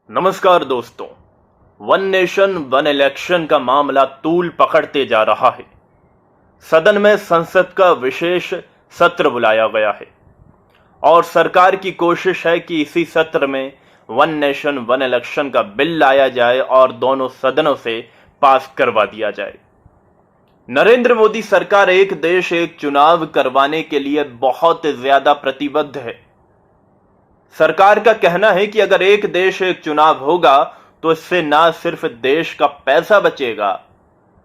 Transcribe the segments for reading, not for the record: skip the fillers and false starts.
नमस्कार दोस्तों। One nation one election का मामला तूल पकड़ते जा रहा है। सदन में संसद का विशेष सत्र बुलाया गया है और सरकार की कोशिश है कि इसी सत्र में वन नेशन वन इलेक्शन का बिल लाया जाए और दोनों सदनों से पास करवा दिया जाए। नरेंद्र मोदी सरकार एक देश एक चुनाव करवाने के लिए बहुत ज्यादा प्रतिबद्ध है। सरकार का कहना है कि अगर एक देश एक चुनाव होगा तो इससे ना सिर्फ देश का पैसा बचेगा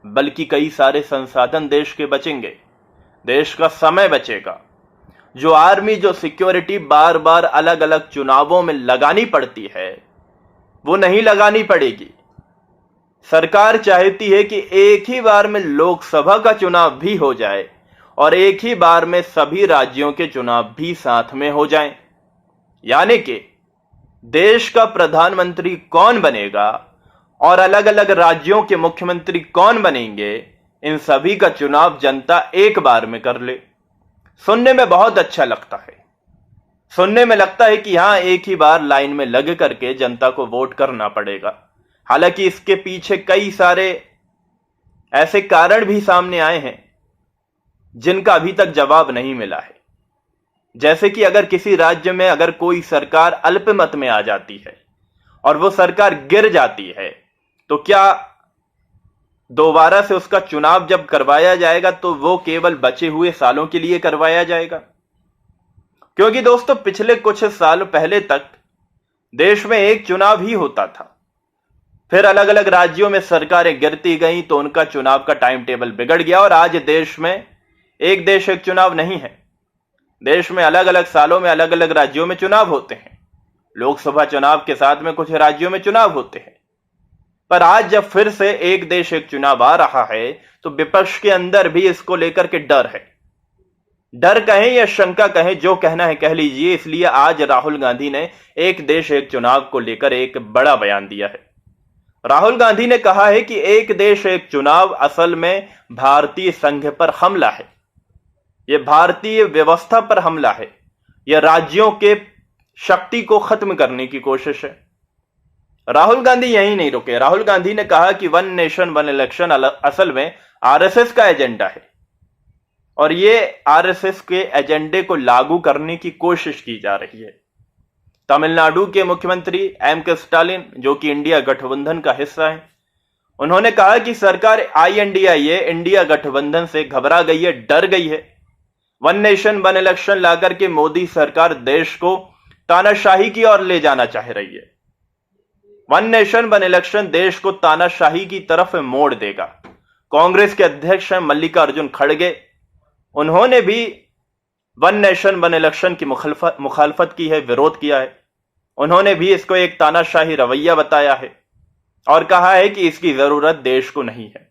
बल्कि कई सारे संसाधन देश के बचेंगे, देश का समय बचेगा। जो आर्मी जो सिक्योरिटी बार बार अलग अलग चुनावों में लगानी पड़ती है वो नहीं लगानी पड़ेगी। सरकार चाहती है कि एक ही बार में लोकसभा का चुनाव भी हो जाए और एक ही बार में सभी राज्यों के चुनाव भी साथ में हो जाएं। यानी कि देश का प्रधानमंत्री कौन बनेगा और अलग अलग राज्यों के मुख्यमंत्री कौन बनेंगे, इन सभी का चुनाव जनता एक बार में कर ले। सुनने में बहुत अच्छा लगता है। सुनने में लगता है कि यहां एक ही बार लाइन में लग करके जनता को वोट करना पड़ेगा। हालांकि इसके पीछे कई सारे ऐसे कारण भी सामने आए हैं जिनका अभी तक जवाब नहीं मिला है। जैसे कि अगर किसी राज्य में अगर कोई सरकार अल्पमत में आ जाती है और वो सरकार गिर जाती है तो क्या दोबारा से उसका चुनाव जब करवाया जाएगा तो वो केवल बचे हुए सालों के लिए करवाया जाएगा? क्योंकि दोस्तों पिछले कुछ साल पहले तक देश में एक चुनाव ही होता था, फिर अलग अलग राज्यों में सरकारें गिरती गईं तो उनका चुनाव का टाइम टेबल बिगड़ गया और आज देश में एक देश एक चुनाव नहीं है। देश में अलग अलग सालों में अलग अलग राज्यों में चुनाव होते हैं। लोकसभा चुनाव के साथ में कुछ राज्यों में चुनाव होते हैं। पर आज जब फिर से एक देश एक चुनाव आ रहा है तो विपक्ष के अंदर भी इसको लेकर के डर है। डर कहें या शंका कहें, जो कहना है कह लीजिए। इसलिए आज राहुल गांधी ने एक देश एक चुनाव को लेकर एक बड़ा बयान दिया है। राहुल गांधी ने कहा है कि एक देश एक चुनाव असल में भारतीय संघ पर हमला है, यह भारतीय व्यवस्था पर हमला है, यह राज्यों के शक्ति को खत्म करने की कोशिश है। राहुल गांधी यहीं नहीं रुके। राहुल गांधी ने कहा कि वन नेशन वन इलेक्शन असल में आरएसएस का एजेंडा है और यह आरएसएस के एजेंडे को लागू करने की कोशिश की जा रही है। तमिलनाडु के मुख्यमंत्री एम.के. स्टालिन, जो कि इंडिया गठबंधन का हिस्सा है, उन्होंने कहा कि सरकार आईएनडीआईए इंडिया गठबंधन से घबरा गई है, डर गई है। वन नेशन वन इलेक्शन लाकर के मोदी सरकार देश को तानाशाही की ओर ले जाना चाह रही है। वन नेशन वन इलेक्शन देश को तानाशाही की तरफ मोड़ देगा। कांग्रेस के अध्यक्ष हैं मल्लिकार्जुन खड़गे, उन्होंने भी वन नेशन वन इलेक्शन की मुखालफत की है, विरोध किया है। उन्होंने भी इसको एक तानाशाही रवैया बताया है और कहा है कि इसकी जरूरत देश को नहीं है।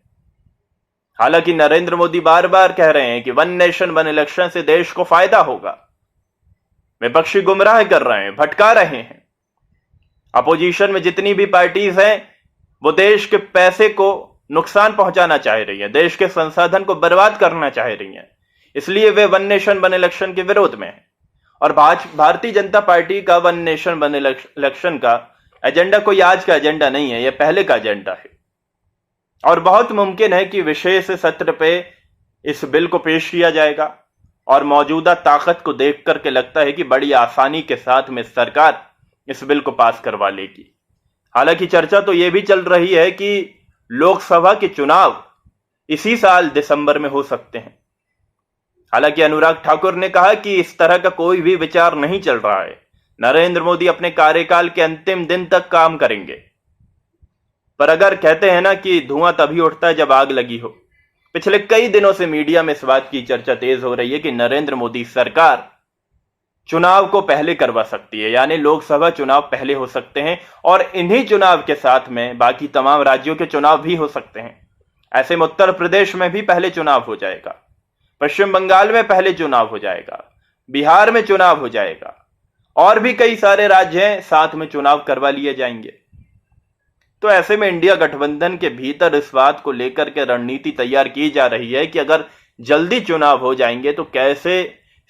हालांकि नरेंद्र मोदी बार बार कह रहे हैं कि वन नेशन वन इलेक्शन से देश को फायदा होगा। विपक्षी गुमराह कर रहे हैं, भटका रहे हैं। अपोजिशन में जितनी भी पार्टीज हैं वो देश के पैसे को नुकसान पहुंचाना चाह रही है, देश के संसाधन को बर्बाद करना चाह रही है। इसलिए way one nation one election के विरोध में है। और भारतीय जनता पार्टी का वन नेशन वन इलेक्शन का एजेंडा कोई आज का एजेंडा नहीं है, यह पहले का एजेंडा है। और बहुत मुमकिन है कि विशेष सत्र पे इस बिल को पेश किया जाएगा और मौजूदा ताकत को देख करके लगता है कि बड़ी आसानी के साथ में सरकार इस बिल को पास करवा लेगी। हालांकि चर्चा तो यह भी चल रही है कि लोकसभा के चुनाव इसी साल दिसंबर में हो सकते हैं। हालांकि अनुराग ठाकुर ने कहा कि इस तरह का कोई भी विचार नहीं चल रहा है। नरेंद्र मोदी अपने कार्यकाल के अंतिम दिन तक काम करेंगे। पर अगर कहते हैं ना कि धुआं तभी उठता है जब आग लगी हो, पिछले कई दिनों से मीडिया में इस बात की चर्चा तेज हो रही है कि नरेंद्र मोदी सरकार चुनाव को पहले करवा सकती है, यानी लोकसभा चुनाव पहले हो सकते हैं और इन्हीं चुनाव के साथ में बाकी तमाम राज्यों के चुनाव भी हो सकते हैं। ऐसे में उत्तर प्रदेश में भी पहले चुनाव हो जाएगा, पश्चिम बंगाल में पहले चुनाव हो जाएगा, बिहार में चुनाव हो जाएगा और भी कई सारे राज्य हैं, साथ में चुनाव करवा लिए जाएंगे। तो ऐसे में इंडिया गठबंधन के भीतर इस बात को लेकर के रणनीति तैयार की जा रही है कि अगर जल्दी चुनाव हो जाएंगे तो कैसे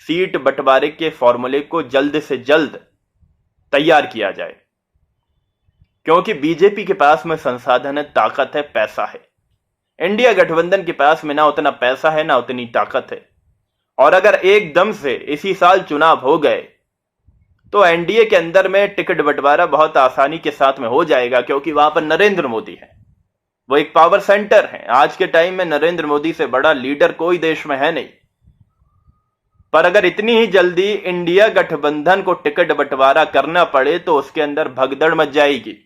सीट बंटवारे के फॉर्मूले को जल्द से जल्द तैयार किया जाए। क्योंकि बीजेपी के पास में संसाधन है, ताकत है, पैसा है। इंडिया गठबंधन के पास में ना उतना पैसा है ना उतनी ताकत है। और अगर एकदम से इसी साल चुनाव हो गए तो एनडीए के अंदर में टिकट बंटवारा बहुत आसानी के साथ में हो जाएगा, क्योंकि वहां पर नरेंद्र मोदी है, वो एक पावर सेंटर है। आज के टाइम में नरेंद्र मोदी से बड़ा लीडर कोई देश में है नहीं। पर अगर इतनी ही जल्दी इंडिया गठबंधन को टिकट बंटवारा करना पड़े तो उसके अंदर भगदड़ मच जाएगी।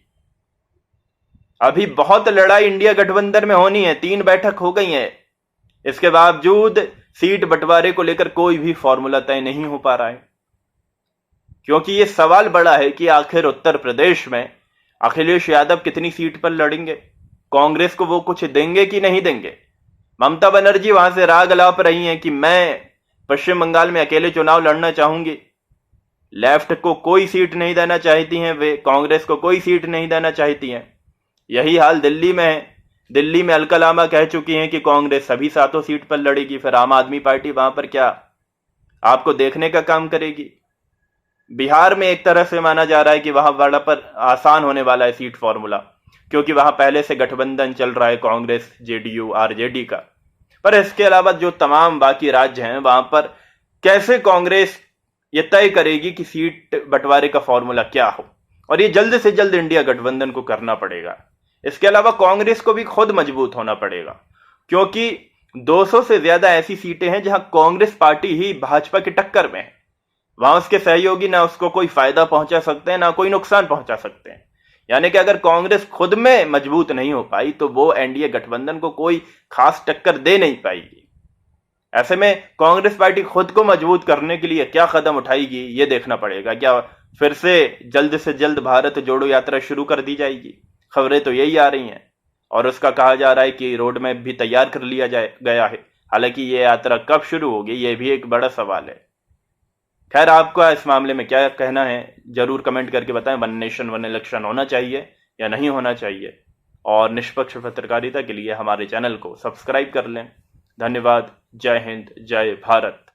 अभी बहुत लड़ाई इंडिया गठबंधन में होनी है, 3 बैठक हो गई है, इसके बावजूद सीट बंटवारे को लेकर कोई भी फॉर्मूला तय नहीं हो पा रहा है। क्योंकि यह सवाल बड़ा है कि आखिर उत्तर प्रदेश में अखिलेश यादव कितनी सीट पर लड़ेंगे, कांग्रेस को वो कुछ देंगे कि नहीं देंगे। ममता बनर्जी वहां से राग अलाप रही हैं कि मैं पश्चिम बंगाल में अकेले चुनाव लड़ना चाहूंगी। लेफ्ट को कोई सीट नहीं देना चाहती हैं वे, कांग्रेस को कोई सीट नहीं देना चाहती हैं। यही हाल दिल्ली में है। दिल्ली में अलका लामा कह चुकी हैं कि कांग्रेस सभी 7 सीट पर लड़ेगी, फिर आम आदमी पार्टी वहां पर क्या आपको देखने का काम करेगी। बिहार में एक तरह से माना जा रहा है कि वहां बड़ा पर आसान होने वाला है सीट फॉर्मूला, क्योंकि वहां पहले से गठबंधन चल रहा है कांग्रेस, जेडीयू, आरजेडी का। पर इसके अलावा जो तमाम बाकी राज्य हैं वहां पर कैसे कांग्रेस ये तय करेगी कि सीट बंटवारे का फॉर्मूला क्या हो, और ये जल्द से जल्द इंडिया गठबंधन को करना पड़ेगा। इसके अलावा कांग्रेस को भी खुद मजबूत होना पड़ेगा, क्योंकि 200 से ज्यादा ऐसी सीटें हैं जहां कांग्रेस पार्टी ही भाजपा की टक्कर में है। वहां उसके सहयोगी ना उसको कोई फायदा पहुंचा सकते हैं ना कोई नुकसान पहुंचा सकते हैं। यानी कि अगर कांग्रेस खुद में मजबूत नहीं हो पाई तो वो एनडीए गठबंधन को कोई खास टक्कर दे नहीं पाएगी। ऐसे में कांग्रेस पार्टी खुद को मजबूत करने के लिए क्या कदम उठाएगी ये देखना पड़ेगा। क्या फिर से जल्द भारत जोड़ो यात्रा शुरू कर दी जाएगी? खबरें तो यही आ रही हैं, और उसका कहा जा रहा है कि रोड मैप भी तैयार कर लिया गया है। हालांकि ये यात्रा कब शुरू होगी ये भी एक बड़ा सवाल है। खैर, आपका इस मामले में क्या कहना है जरूर कमेंट करके बताएं। वन नेशन वन इलेक्शन होना चाहिए या नहीं होना चाहिए? और निष्पक्ष पत्रकारिता के लिए हमारे चैनल को सब्सक्राइब कर लें। धन्यवाद। जय हिंद, जय भारत।